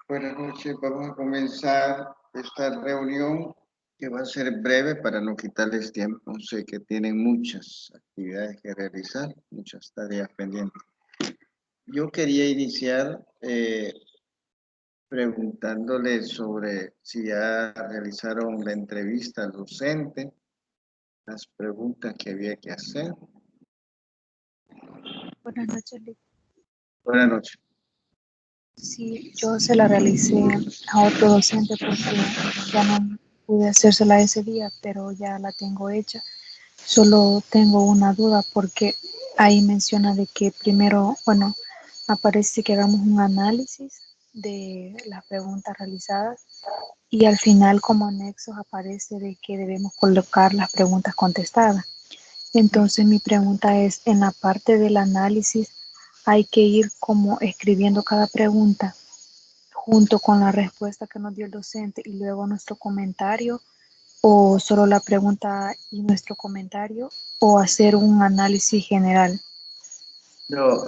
Buenas noches, vamos a comenzar esta reunión que va a ser breve para no quitarles tiempo. Sé que tienen muchas actividades que realizar, muchas tareas pendientes. Yo quería iniciar preguntándoles sobre si ya realizaron la entrevista al docente, las preguntas que había que hacer. Buenas noches, Lick. Buenas noches. Sí, yo se la realicé a otro docente porque ya no pude hacérsela ese día, pero ya la tengo hecha. Solo tengo una duda porque ahí menciona de que primero, bueno, aparece que hagamos un análisis de las preguntas realizadas y al final como anexos aparece de que debemos colocar las preguntas contestadas. Entonces mi pregunta es, en la parte del análisis hay que ir como escribiendo cada pregunta junto con la respuesta que nos dio el docente y luego nuestro comentario, o solo la pregunta y nuestro comentario, o hacer un análisis general. No,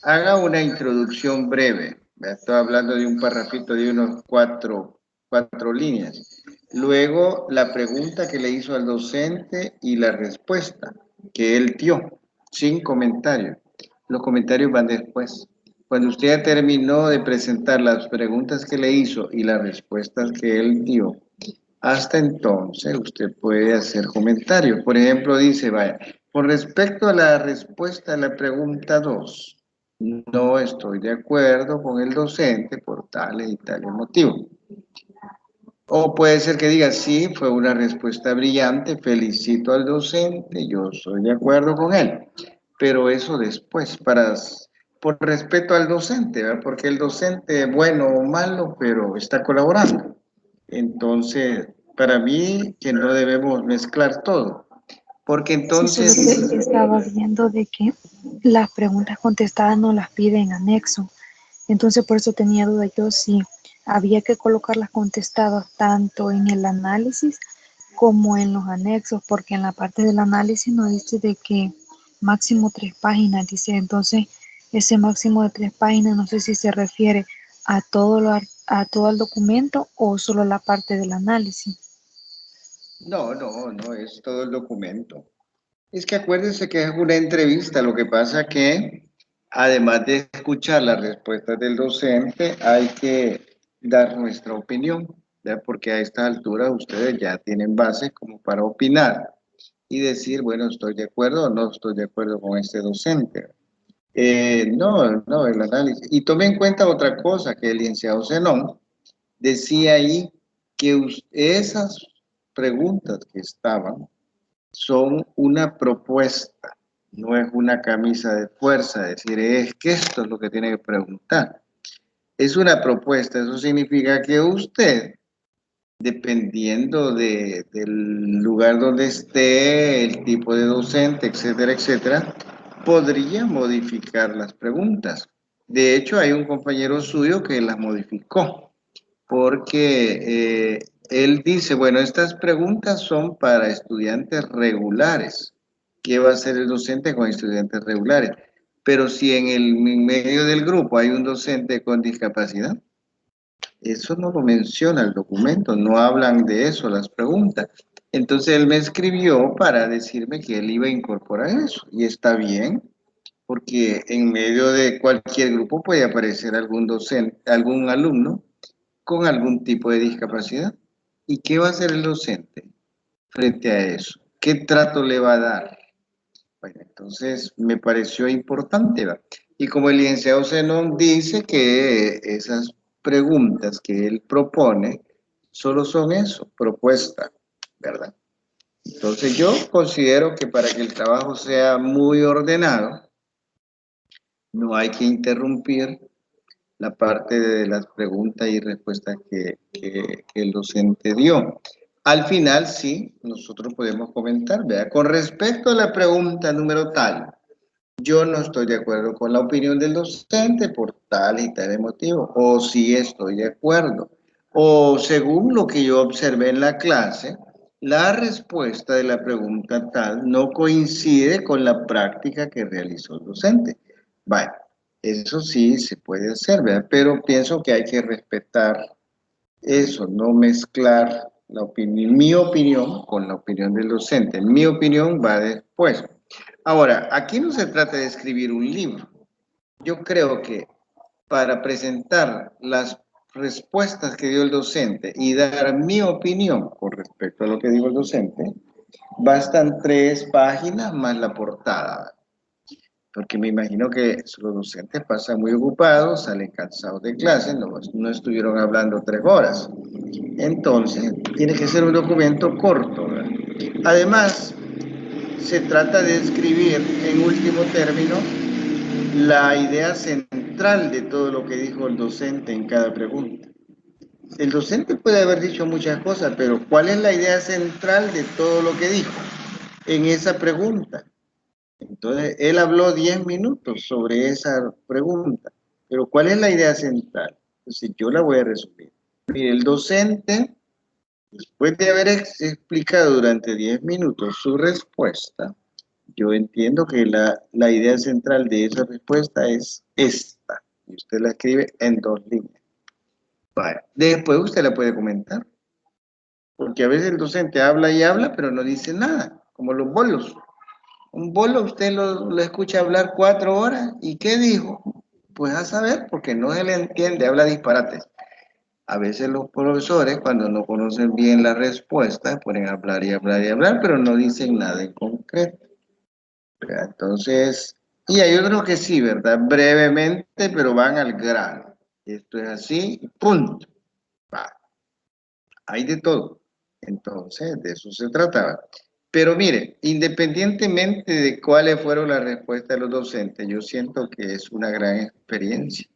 haga una introducción breve. Estoy hablando de un parrafito de unos cuatro líneas. Luego, la pregunta que le hizo al docente y la respuesta que él dio, sin comentario. Los comentarios van después. Cuando usted ya terminó de presentar las preguntas que le hizo y las respuestas que él dio, hasta entonces usted puede hacer comentarios. Por ejemplo, dice, vaya, con respecto a la respuesta a la pregunta 2, no estoy de acuerdo con el docente por tales y tales motivos. O puede ser que diga, sí, fue una respuesta brillante, felicito al docente, yo estoy de acuerdo con él. Pero eso después, por respeto al docente, ¿verdad? Porque el docente, bueno o malo, pero está colaborando. Entonces, para mí, que no debemos mezclar todo. Porque Sí, solo entonces, que estaba viendo de que las preguntas contestadas no las pide en anexo. Entonces por eso tenía duda yo si había que colocar las contestadas tanto en el análisis como en los anexos, porque en la parte del análisis nos dice de que máximo 3 páginas, dice. Entonces ese máximo de 3 páginas no sé si se refiere a a todo el documento o solo a la parte del análisis. no es todo el documento. Es que acuérdense que es una entrevista, lo que pasa que además de escuchar las respuestas del docente, hay que dar nuestra opinión, ¿ya? Porque a esta altura ustedes ya tienen base como para opinar y decir, bueno, estoy de acuerdo o no estoy de acuerdo con este docente. No, el análisis. Y tome en cuenta otra cosa, que el licenciado Zenón decía ahí que esas preguntas que estaban son una propuesta, no es una camisa de fuerza, es decir, es que esto es lo que tiene que preguntar. Es una propuesta, eso significa que usted, dependiendo del lugar donde esté, el tipo de docente, etcétera, etcétera, podría modificar las preguntas. De hecho, hay un compañero suyo que las modificó, porque él dice, bueno, estas preguntas son para estudiantes regulares. ¿Qué va a hacer el docente con estudiantes regulares? Pero si en medio del grupo hay un docente con discapacidad, eso no lo menciona el documento, no hablan de eso las preguntas. Entonces él me escribió para decirme que él iba a incorporar eso, y está bien, porque en medio de cualquier grupo puede aparecer algún docente, algún alumno con algún tipo de discapacidad. ¿Y qué va a hacer el docente frente a eso? ¿Qué trato le va a dar? Bueno, entonces me pareció importante, ¿va? Y como el licenciado Zenón dice que esas preguntas que él propone solo son eso, propuesta, ¿verdad? Entonces yo considero que para que el trabajo sea muy ordenado, no hay que interrumpir la parte de las preguntas y respuestas que el docente dio. Al final, sí, nosotros podemos comentar, ¿verdad? Con respecto a la pregunta número tal, yo no estoy de acuerdo con la opinión del docente por tal y tal motivo, o sí estoy de acuerdo, o según lo que yo observé en la clase, la respuesta de la pregunta tal no coincide con la práctica que realizó el docente. Vale. Eso sí se puede hacer, ¿verdad? Pero pienso que hay que respetar eso, no mezclar mi opinión con la opinión del docente. Mi opinión va después. Ahora, aquí no se trata de escribir un libro. Yo creo que para presentar las respuestas que dio el docente y dar mi opinión con respecto a lo que dijo el docente, bastan 3 páginas más la portada, porque me imagino que los docentes pasan muy ocupados, salen cansados de clase, no estuvieron hablando 3 horas. Entonces, tiene que ser un documento corto, ¿verdad? Además, se trata de escribir, en último término, la idea central de todo lo que dijo el docente en cada pregunta. El docente puede haber dicho muchas cosas, pero ¿cuál es la idea central de todo lo que dijo en esa pregunta? Entonces, él habló 10 minutos sobre esa pregunta, pero ¿cuál es la idea central? Entonces, yo la voy a resumir. Mire, el docente, después de haber explicado durante 10 minutos su respuesta, yo entiendo que la idea central de esa respuesta es esta. Y usted la escribe en 2 líneas. Vale. Después usted la puede comentar. Porque a veces el docente habla y habla, pero no dice nada, como los bolos. Un bolo usted lo escucha hablar 4 horas, ¿y qué dijo? Pues a saber, porque no se le entiende, habla disparates. A veces los profesores, cuando no conocen bien la respuesta, ponen a hablar y hablar y hablar, pero no dicen nada en concreto. ¿Verdad? Entonces, y hay otros que sí, ¿verdad? Brevemente, pero van al grano. Esto es así, punto. Va. Hay de todo. Entonces, de eso se trataba. Pero mire, independientemente de cuáles fueron las respuestas de los docentes, yo siento que es una gran experiencia,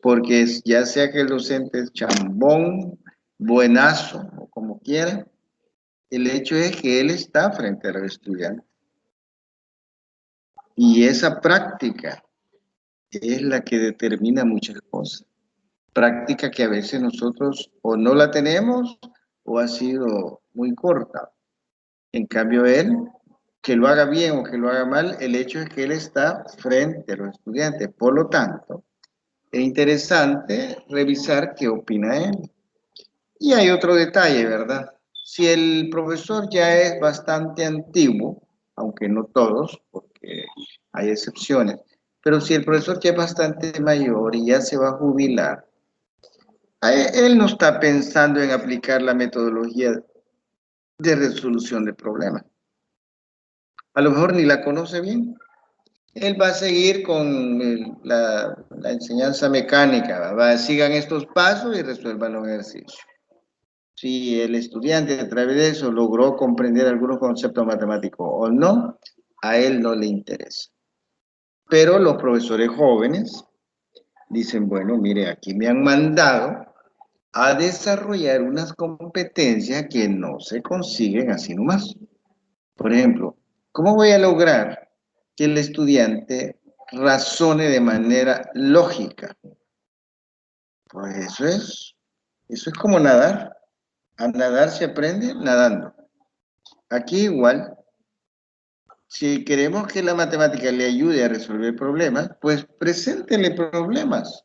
porque ya sea que el docente es chambón, buenazo, o como quiera, el hecho es que él está frente a los estudiantes. Y esa práctica es la que determina muchas cosas. Práctica que a veces nosotros o no la tenemos o ha sido muy corta. En cambio, él, que lo haga bien o que lo haga mal, el hecho es que él está frente a los estudiantes. Por lo tanto, es interesante revisar qué opina él. Y hay otro detalle, ¿verdad? Si el profesor ya es bastante antiguo, aunque no todos, porque hay excepciones, pero si el profesor ya es bastante mayor y ya se va a jubilar, él no está pensando en aplicar la metodología de resolución de problemas. A lo mejor ni la conoce bien. Él va a seguir con la enseñanza mecánica, sigan estos pasos y resuelvan los ejercicios. Si el estudiante a través de eso logró comprender algunos conceptos matemáticos o no, a él no le interesa. Pero los profesores jóvenes dicen, bueno, mire, aquí me han mandado a desarrollar unas competencias que no se consiguen así nomás. Por ejemplo, ¿cómo voy a lograr que el estudiante razone de manera lógica? Pues eso es como nadar. A nadar se aprende nadando. Aquí igual, si queremos que la matemática le ayude a resolver problemas, pues preséntele problemas.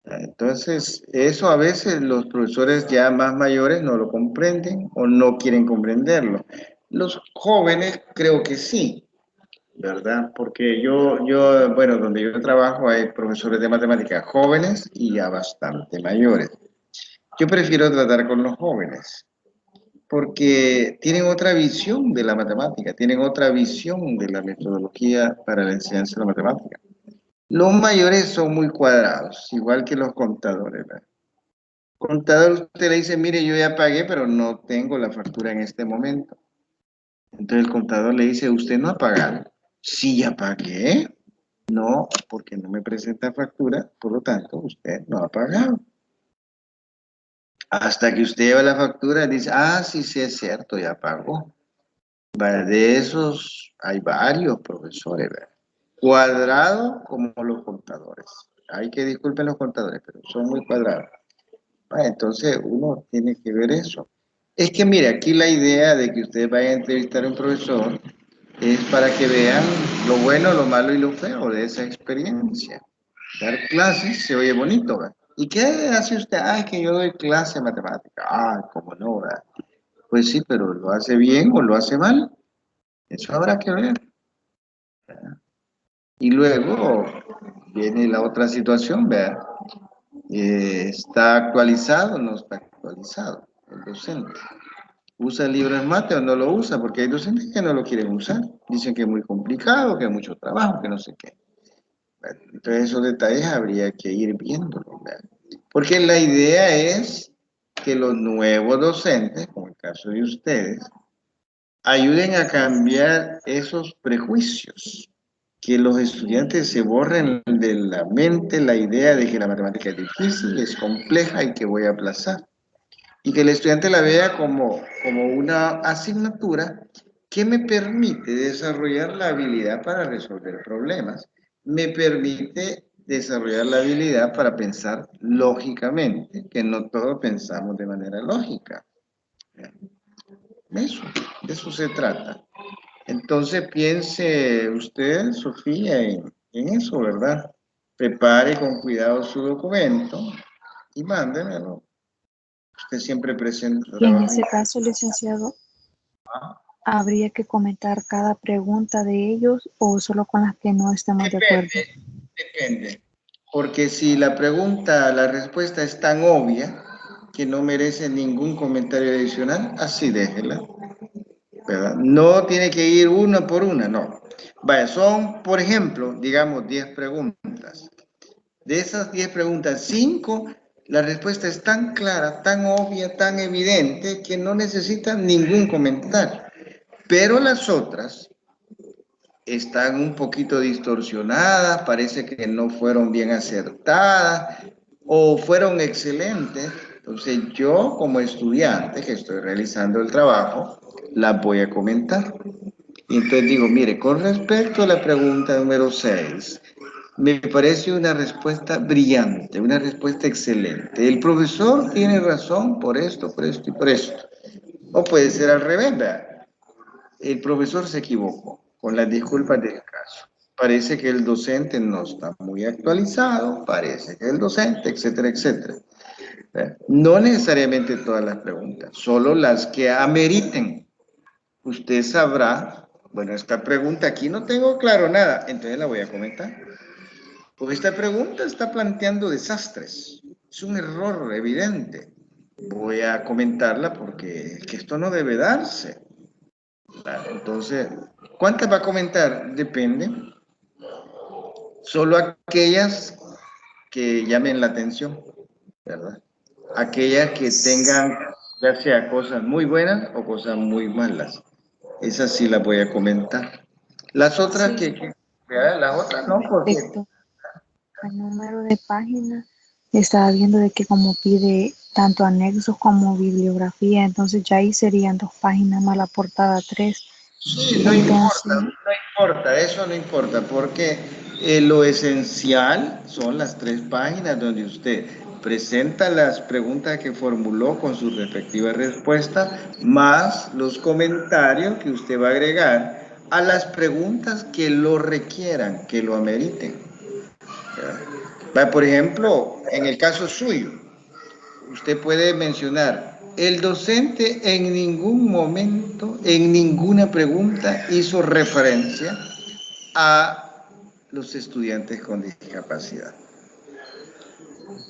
Entonces, eso a veces los profesores ya más mayores no lo comprenden o no quieren comprenderlo. Los jóvenes creo que sí, ¿verdad? Porque bueno, donde yo trabajo hay profesores de matemáticas jóvenes y ya bastante mayores. Yo prefiero tratar con los jóvenes porque tienen otra visión de la matemática, tienen otra visión de la metodología para la enseñanza de la matemática. Los mayores son muy cuadrados, igual que los contadores, ¿verdad? Contador, usted le dice, mire, yo ya pagué, pero no tengo la factura en este momento. Entonces el contador le dice, ¿usted no ha pagado? Sí, ya pagué. No, porque no me presenta factura, por lo tanto, usted no ha pagado. Hasta que usted lleva la factura, dice, sí, sí, es cierto, ya pagó. Vale, de esos hay varios profesores, ¿verdad? Cuadrados como los contadores. Hay que disculpen los contadores, pero son muy cuadrados. Entonces uno tiene que ver eso. Es que mire, aquí la idea de que usted vaya a entrevistar a un profesor es para que vean lo bueno, lo malo y lo feo de esa experiencia. Dar clases se oye bonito, ¿verdad? ¿Y qué hace usted? Ah, es que yo doy clase de matemática. Ah, cómo no, ¿verdad? Pues sí, pero ¿lo hace bien o lo hace mal? Eso habrá que ver. Y luego viene la otra situación, ¿verdad? ¿Está actualizado o no está actualizado el docente? ¿Usa el libro en mate o no lo usa? Porque hay docentes que no lo quieren usar. Dicen que es muy complicado, que hay mucho trabajo, que no sé qué. Entonces esos detalles habría que ir viéndolos, ¿verdad? Porque la idea es que los nuevos docentes, como el caso de ustedes, ayuden a cambiar esos prejuicios, que los estudiantes se borren de la mente la idea de que la matemática es difícil, es compleja y que voy a aplazar. Y que el estudiante la vea como una asignatura que me permite desarrollar la habilidad para resolver problemas, me permite desarrollar la habilidad para pensar lógicamente, que no todos pensamos de manera lógica. Eso, de eso se trata. Entonces piense usted, Sofía, en eso, ¿verdad? Prepare con cuidado su documento y mándemelo. Usted siempre presenta Y en trabajo. ese caso, licenciado, ¿habría que comentar cada pregunta de ellos o solo con las que no estemos de acuerdo? Depende. Porque si la pregunta, la respuesta es tan obvia que no merece ningún comentario adicional, así déjela, ¿verdad? No tiene que ir una por una, no. Vaya, son, por ejemplo, digamos, 10 preguntas. De esas 10 preguntas, 5, la respuesta es tan clara, tan obvia, tan evidente, que no necesita ningún comentario. Pero las otras están un poquito distorsionadas, parece que no fueron bien acertadas o fueron excelentes. Entonces yo como estudiante que estoy realizando el trabajo, las voy a comentar. Y entonces digo, mire, con respecto a la pregunta número 6, me parece una respuesta brillante, una respuesta excelente. El profesor tiene razón por esto y por esto. O puede ser al revés, ¿verdad? El profesor se equivocó, con las disculpas del caso. Parece que el docente no está muy actualizado, parece que el docente, etcétera, etcétera. No necesariamente todas las preguntas, solo las que ameriten. Usted sabrá, bueno, esta pregunta aquí no tengo claro nada, entonces la voy a comentar. Porque esta pregunta está planteando desastres. Es un error evidente. Voy a comentarla porque es que esto no debe darse. Entonces, ¿cuántas va a comentar? Depende. Solo aquellas que llamen la atención, ¿verdad? Aquellas que tengan, ya sea cosas muy buenas o cosas muy malas. Esas sí las voy a comentar. Las otras Sí, ¿verdad? Las otras no, porque respecto al número de páginas, estaba viendo de que como pide tanto anexos como bibliografía, entonces ya ahí serían 2 páginas más la portada 3. sí, Entonces, no importa, eso no importa, porque lo esencial son las 3 páginas donde usted presenta las preguntas que formuló con sus respectivas respuestas, más los comentarios que usted va a agregar a las preguntas que lo requieran, que lo ameriten. ¿Verdad? Por ejemplo, en el caso suyo, usted puede mencionar, el docente en ningún momento, en ninguna pregunta hizo referencia a los estudiantes con discapacidad.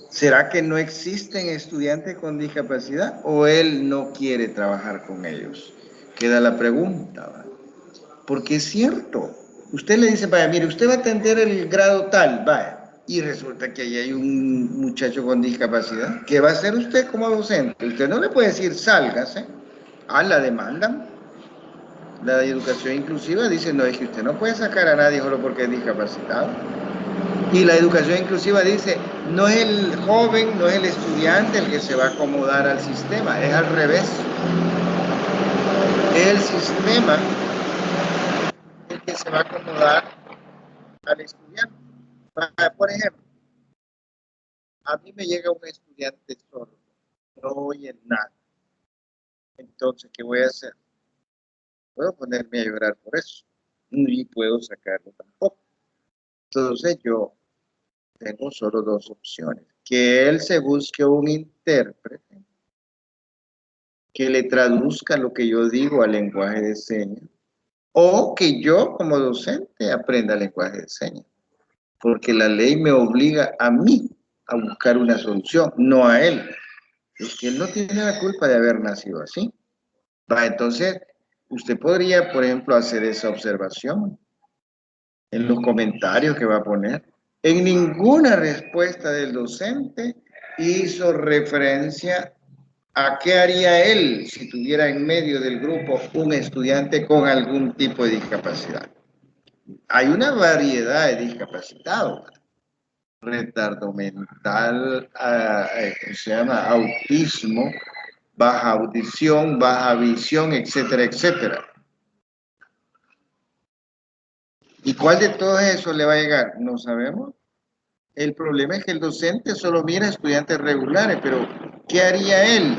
¿Será que no existen estudiantes con discapacidad o él no quiere trabajar con ellos? Queda la pregunta, ¿va? Porque es cierto. Usted le dice, vaya, mire, usted va a atender el grado tal, vaya, y resulta que ahí hay un muchacho con discapacidad. ¿Qué va a hacer usted como docente? Usted no le puede decir, sálgase. Ah, la demandan. La educación inclusiva dice, no, es que usted no puede sacar a nadie solo porque es discapacitado. Y la educación inclusiva dice, no es el joven, no es el estudiante el que se va a acomodar al sistema, es al revés. Es el sistema el que se va a acomodar al estudiante. Por ejemplo, a mí me llega un estudiante solo, no oye nada. Entonces, ¿qué voy a hacer? Puedo ponerme a llorar por eso. ni puedo sacarlo tampoco. Entonces yo tengo solo dos opciones. Que él se busque un intérprete que le traduzca lo que yo digo al lenguaje de señas, o que yo como docente aprenda lenguaje de señas, porque la ley me obliga a mí a buscar una solución, no a él. Es que él no tiene la culpa de haber nacido así. Va, entonces, usted podría, por ejemplo, hacer esa observación en los comentarios que va a poner. En ninguna respuesta del docente hizo referencia a qué haría él si tuviera en medio del grupo un estudiante con algún tipo de discapacidad. Hay una variedad de discapacitados. Retardo mental, ¿cómo se llama? Autismo, baja audición, baja visión, etcétera, etcétera. ¿Y cuál de todo eso le va a llegar? No sabemos. El problema es que el docente solo mira a estudiantes regulares, pero ¿qué haría él?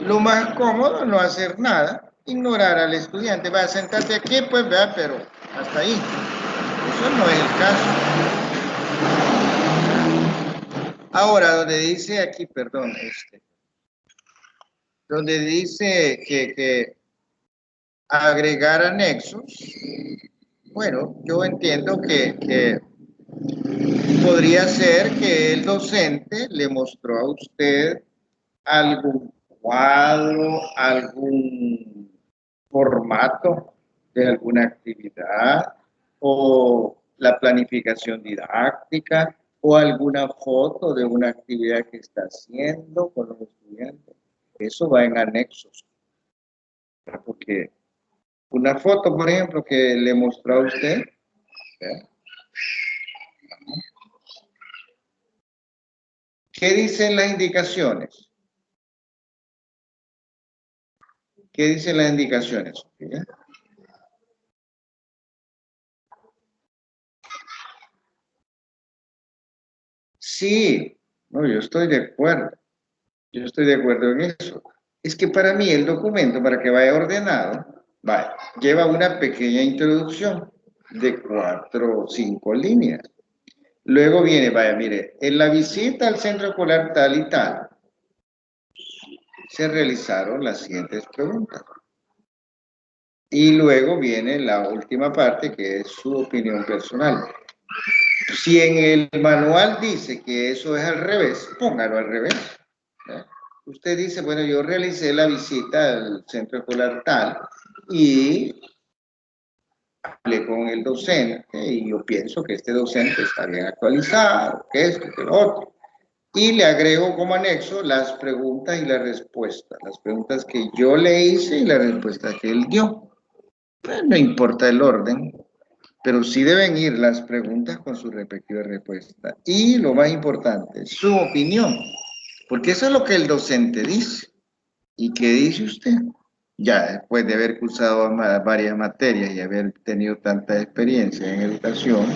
Lo más cómodo, no hacer nada, ignorar al estudiante. Va a sentarse aquí, pues vea, pero hasta ahí. Eso no es el caso. Ahora, donde dice aquí, perdón, donde dice que agregar anexos, bueno, yo entiendo que podría ser que el docente le mostró a usted algún cuadro, algún formato de alguna actividad o la planificación didáctica o alguna foto de una actividad que está haciendo con los estudiantes. Eso va en anexos, porque una foto, por ejemplo, que le mostró a usted, ¿verdad? ¿Qué dicen las indicaciones? ¿Qué dicen las indicaciones? ¿Sofía? Sí, no, yo estoy de acuerdo. Yo estoy de acuerdo en eso. Es que para mí el documento, para que vaya ordenado, lleva una pequeña introducción de 4 o 5 líneas. Luego viene, vaya, mire, en la visita al centro escolar tal y tal, se realizaron las siguientes preguntas. Y luego viene la última parte, que es su opinión personal. Si en el manual dice que eso es al revés, póngalo al revés. ¿Eh? Usted dice, bueno, yo realicé la visita al centro escolar tal y hablé con el docente y yo pienso que este docente está bien actualizado, que esto, que lo otro. Y le agrego como anexo las preguntas y la respuesta, las preguntas que yo le hice y la respuesta que él dio. Pues no importa el orden, pero sí deben ir las preguntas con su respectiva respuesta. Y lo más importante, su opinión, porque eso es lo que el docente dice. ¿Y qué dice usted? Ya después de haber cursado varias materias y haber tenido tanta experiencia en educación,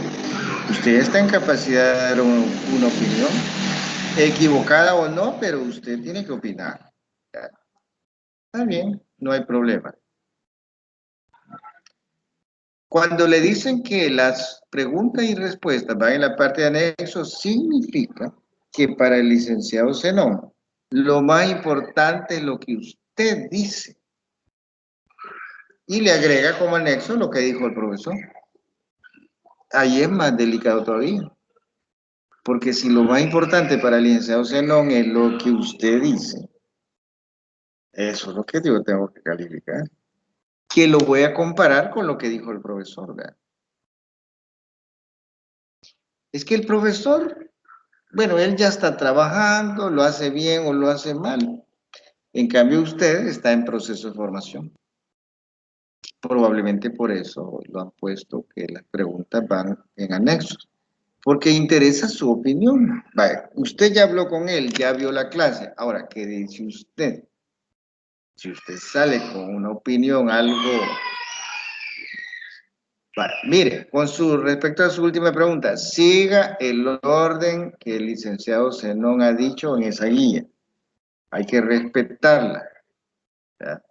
usted está en capacidad de dar una opinión, equivocada o no, pero usted tiene que opinar. Ya, está bien, no hay problema. Cuando le dicen que las preguntas y respuestas van en la parte de anexo, significa que para el licenciado Zenón, lo más importante es lo que usted dice. Y le agrega como anexo lo que dijo el profesor. Ahí es más delicado todavía. Porque si lo más importante para el licenciado Zenón es lo que usted dice, eso es lo que yo tengo que calificar. Que lo voy a comparar con lo que dijo el profesor, ¿verdad? Es que el profesor, bueno, él ya está trabajando, lo hace bien o lo hace mal. En cambio, usted está en proceso de formación. Probablemente por eso lo han puesto que las preguntas van en anexos. Porque interesa su opinión. Vale, usted ya habló con él, ya vio la clase. Ahora, ¿qué dice usted? Si usted sale con una opinión, algo... Vale, mire, con respecto a su última pregunta, siga el orden que el licenciado Zenón ha dicho en esa guía. Hay que respetarla. ¿Ya?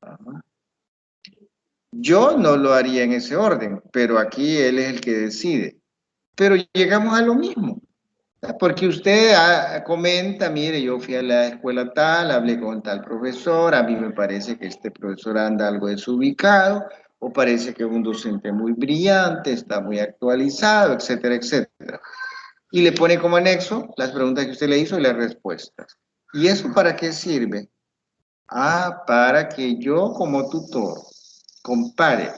Ajá. Yo no lo haría en ese orden, pero aquí él es el que decide. Pero llegamos a lo mismo. Porque usted comenta, mire, yo fui a la escuela tal, hablé con tal profesor, a mí me parece que este profesor anda algo desubicado, o parece que es un docente muy brillante, está muy actualizado, etcétera, etcétera. Y le pone como anexo las preguntas que usted le hizo y las respuestas. ¿Y eso para qué sirve? Ah, para que yo como tutor compare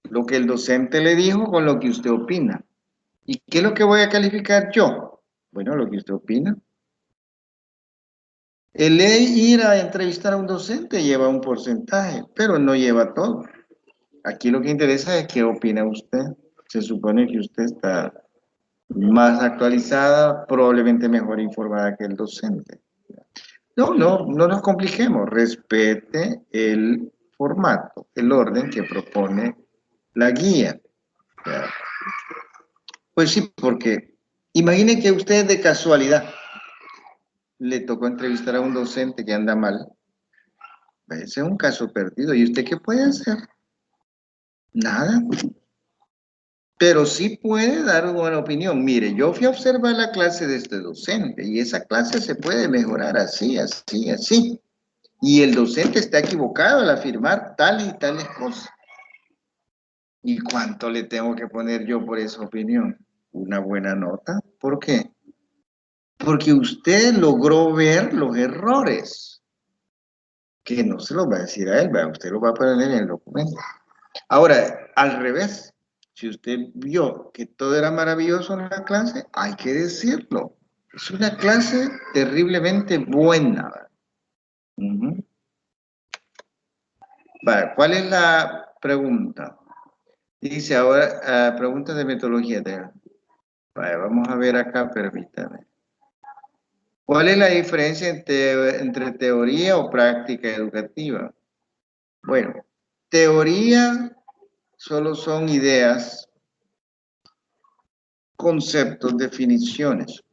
lo que el docente le dijo con lo que usted opina. ¿Y qué es lo que voy a calificar yo? Bueno, lo que usted opina. El ir a entrevistar a un docente lleva un porcentaje, pero no lleva todo. Aquí lo que interesa es qué opina usted. Se supone que usted está más actualizada, probablemente mejor informada que el docente. No nos compliquemos. Respete el formato, el orden que propone la guía. Pues sí, porque imagine que usted de casualidad le tocó entrevistar a un docente que anda mal. Ese es un caso perdido. ¿Y usted qué puede hacer? Nada. Pero sí puede dar una buena opinión. Mire, yo fui a observar la clase de este docente y esa clase se puede mejorar así, así, así. Y el docente está equivocado al afirmar tal y tales cosas. ¿Y cuánto le tengo que poner yo por esa opinión? Una buena nota. ¿Por qué? Porque usted logró ver los errores, que no se los va a decir a él, usted lo va a poner en el documento. Ahora, al revés, si usted vio que todo era maravilloso en la clase, hay que decirlo. Es una clase terriblemente buena. Ujú. Vale, ¿cuál es la pregunta? Dice ahora, preguntas de metodología. Vale, vamos a ver acá, permítame. ¿Cuál es la diferencia entre teoría o práctica educativa? Bueno, teoría solo son ideas, conceptos, definiciones.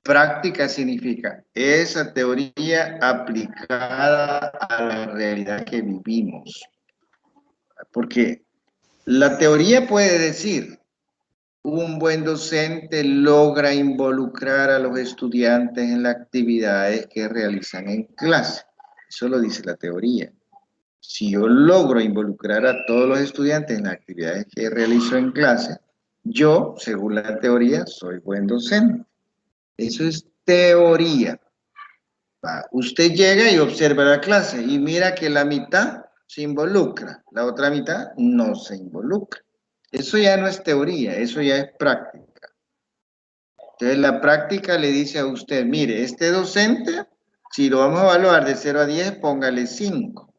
Práctica significa esa teoría aplicada a la realidad que vivimos. Porque la teoría puede decir, un buen docente logra involucrar a los estudiantes en las actividades que realizan en clase. Eso lo dice la teoría. Si yo logro involucrar a todos los estudiantes en las actividades que realizo en clase, yo, según la teoría, soy buen docente. Eso es teoría. Usted llega y observa la clase y mira que la mitad se involucra, la otra mitad no se involucra. Eso ya no es teoría, eso ya es práctica. Entonces la práctica le dice a usted, mire, este docente, si lo vamos a evaluar de 0 a 10, póngale 5.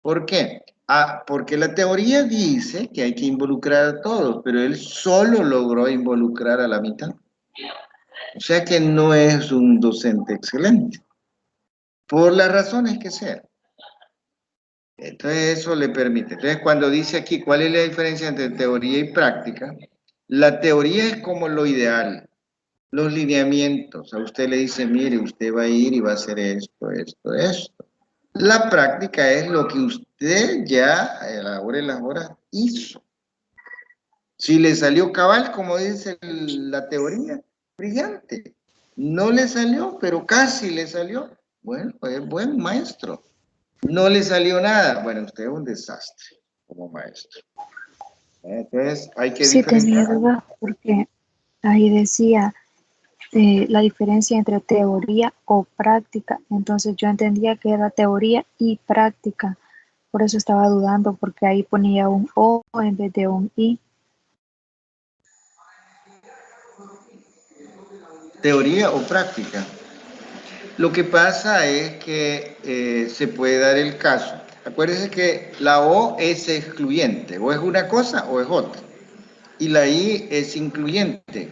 ¿Por qué? Ah, porque la teoría dice que hay que involucrar a todos, pero él solo logró involucrar a la mitad. O sea que no es un docente excelente, por las razones que sean. Entonces eso le permite. Entonces cuando dice aquí cuál es la diferencia entre teoría y práctica, la teoría es como lo ideal, los lineamientos. A usted le dice, mire, usted va a ir y va a hacer esto, esto, esto. La práctica es lo que usted ya a la hora de las horas hizo. Si le salió cabal, como dice la teoría, brillante. No le salió, pero casi le salió. Bueno, es buen maestro. No le salió nada. Bueno, usted es un desastre como maestro. Entonces, hay que Sí tenía diferenciar. dudas porque ahí decía la diferencia entre teoría o práctica. Entonces yo entendía que era teoría y práctica. Por eso estaba dudando porque ahí ponía un O en vez de un I. Teoría o práctica. Lo que pasa es que se puede dar el caso. Acuérdense que la O es excluyente. O es una cosa o es otra. Y la I es incluyente.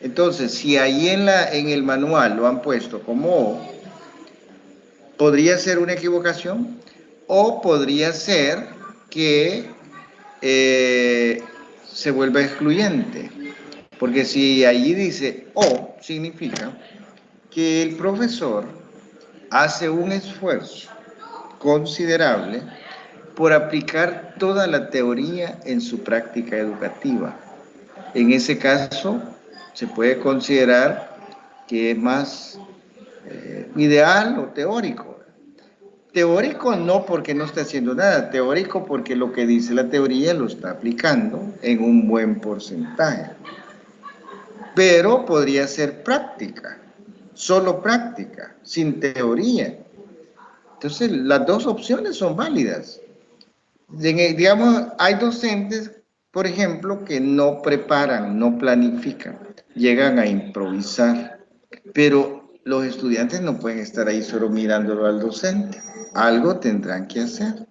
Entonces, si ahí en el manual lo han puesto como O, podría ser una equivocación o podría ser que se vuelva excluyente. Porque si allí dice O, significa que el profesor hace un esfuerzo considerable por aplicar toda la teoría en su práctica educativa. En ese caso, se puede considerar que es más ideal o teórico. Teórico no porque no está haciendo nada, teórico porque lo que dice la teoría lo está aplicando en un buen porcentaje. Pero podría ser práctica, solo práctica, sin teoría. Entonces, las dos opciones son válidas. Digamos, hay docentes, por ejemplo, que no preparan, no planifican, llegan a improvisar, pero los estudiantes no pueden estar ahí solo mirándolo al docente, algo tendrán que hacer.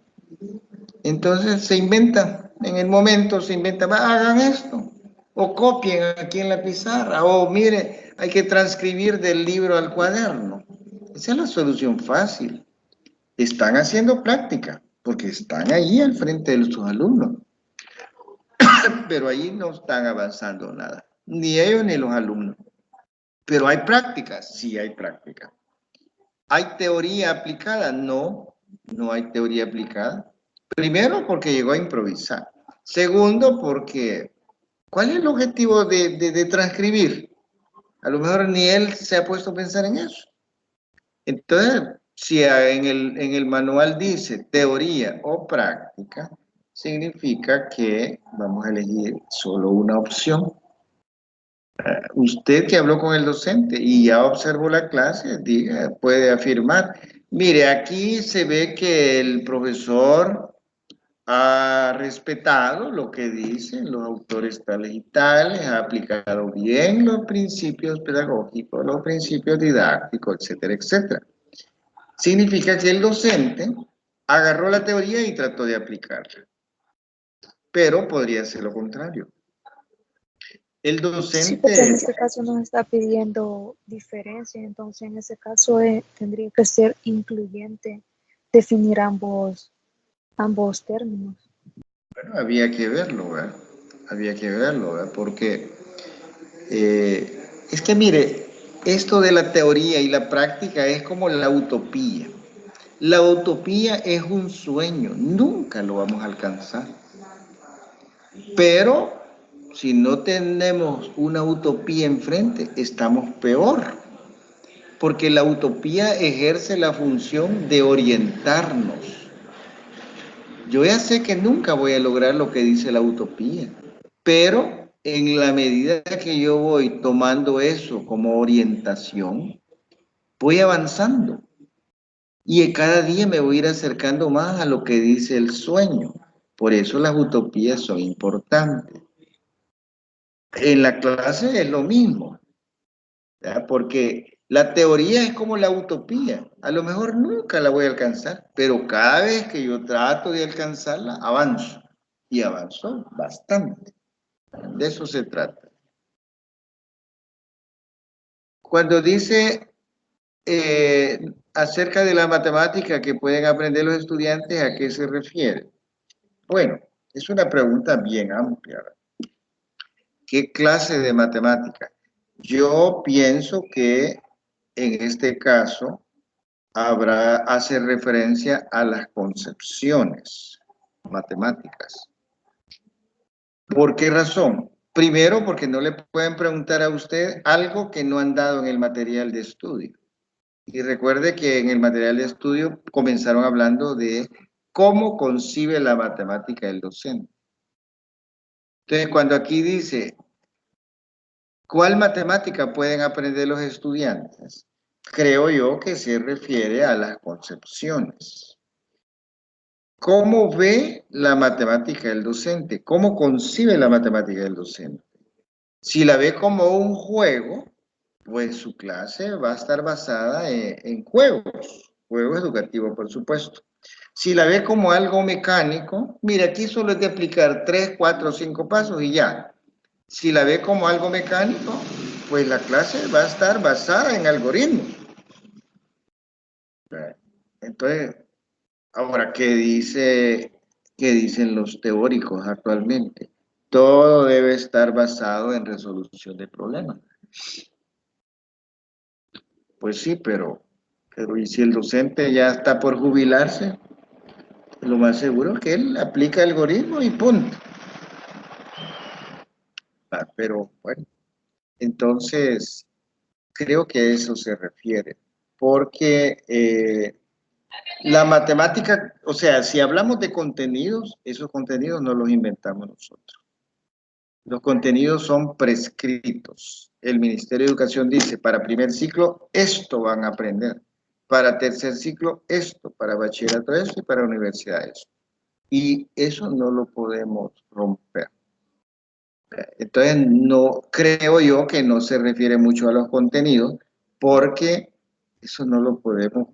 Entonces se inventan, en el momento se inventan, hagan esto, o copien aquí en la pizarra, o mire, hay que transcribir del libro al cuaderno. Esa es la solución fácil. Están haciendo práctica, porque están ahí al frente de sus alumnos, pero ahí no están avanzando nada, ni ellos ni los alumnos. Pero hay práctica, sí hay práctica. ¿Hay teoría aplicada? No, no hay teoría aplicada. Primero, porque llegó a improvisar. Segundo, porque ¿cuál es el objetivo de transcribir? A lo mejor ni él se ha puesto a pensar en eso. Entonces, si en el manual dice teoría o práctica, significa que vamos a elegir solo una opción. Usted que habló con el docente y ya observó la clase, diga, puede afirmar, mire, aquí se ve que el profesor ha respetado lo que dicen los autores tales y tales, ha aplicado bien los principios pedagógicos, los principios didácticos, etcétera, etcétera. Significa que el docente agarró la teoría y trató de aplicarla, pero podría ser lo contrario. El Sí, porque en docente, este caso nos está pidiendo diferencia, entonces en ese caso tendría que ser incluyente, definir ambos términos. bueno, había que verlo, ¿verdad? Había que verlo, ¿verdad? Porque es que mire, esto de la teoría y la práctica es como la utopía. La utopía es un sueño, nunca lo vamos a alcanzar. Pero si no tenemos una utopía enfrente, estamos peor, porque la utopía ejerce la función de orientarnos. Yo ya sé que nunca voy a lograr lo que dice la utopía, pero en la medida que yo voy tomando eso como orientación, voy avanzando y cada día me voy a ir acercando más a lo que dice el sueño. Por eso las utopías son importantes. En la clase es lo mismo, ¿verdad? Porque la teoría es como la utopía. A lo mejor nunca la voy a alcanzar, pero cada vez que yo trato de alcanzarla, avanzo. Y avanzo bastante. De eso se trata. Cuando dice acerca de la matemática que pueden aprender los estudiantes, ¿a qué se refiere? Bueno, es una pregunta bien amplia. ¿Qué clase de matemática? Yo pienso que en este caso hace referencia a las concepciones matemáticas. ¿Por qué razón? Primero, porque no le pueden preguntar a usted algo que no han dado en el material de estudio. Y recuerde que en el material de estudio comenzaron hablando de cómo concibe la matemática el docente. Entonces, cuando aquí dice, ¿cuál matemática pueden aprender los estudiantes? Creo yo que se refiere a las concepciones. ¿Cómo ve la matemática el docente? ¿Cómo concibe la matemática del docente? Si la ve como un juego, pues su clase va a estar basada en juegos educativos, por supuesto. Si la ve como algo mecánico, mira, aquí solo es de aplicar 3, 4, 5 pasos y ya. Si la ve como algo mecánico, pues la clase va a estar basada en algoritmos. Entonces, ahora, qué dicen los teóricos actualmente? Todo debe estar basado en resolución de problemas. Pues sí, pero ¿y si el docente ya está por jubilarse? lo más seguro es que él aplica el algoritmo y punto. Pero bueno, entonces creo que a eso se refiere, porque la matemática, o sea, si hablamos de contenidos, esos contenidos no los inventamos nosotros. Los contenidos son prescritos. El Ministerio de Educación dice, para primer ciclo, esto van a aprender. Para tercer ciclo, esto. Para bachillerato, esto. Y para universidad, esto. Y eso no lo podemos romper. Entonces, no creo yo que no se refiere mucho a los contenidos, porque eso no lo podemos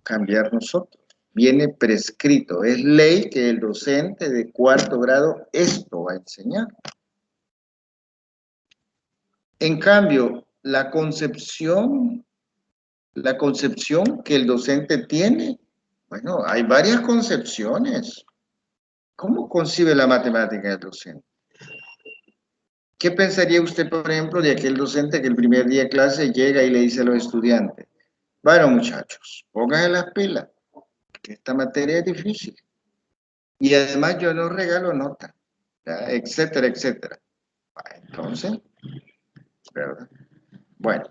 cambiar nosotros. Viene prescrito, es ley que el docente de cuarto grado esto va a enseñar. En cambio, la concepción que el docente tiene, bueno, hay varias concepciones. ¿Cómo concibe la matemática el docente? ¿Qué pensaría usted, por ejemplo, de aquel docente que el primer día de clase llega y le dice a los estudiantes, bueno, muchachos, pónganse las pilas, que esta materia es difícil. Y además yo no regalo nota, etcétera, etcétera. Entonces, ¿verdad? Bueno,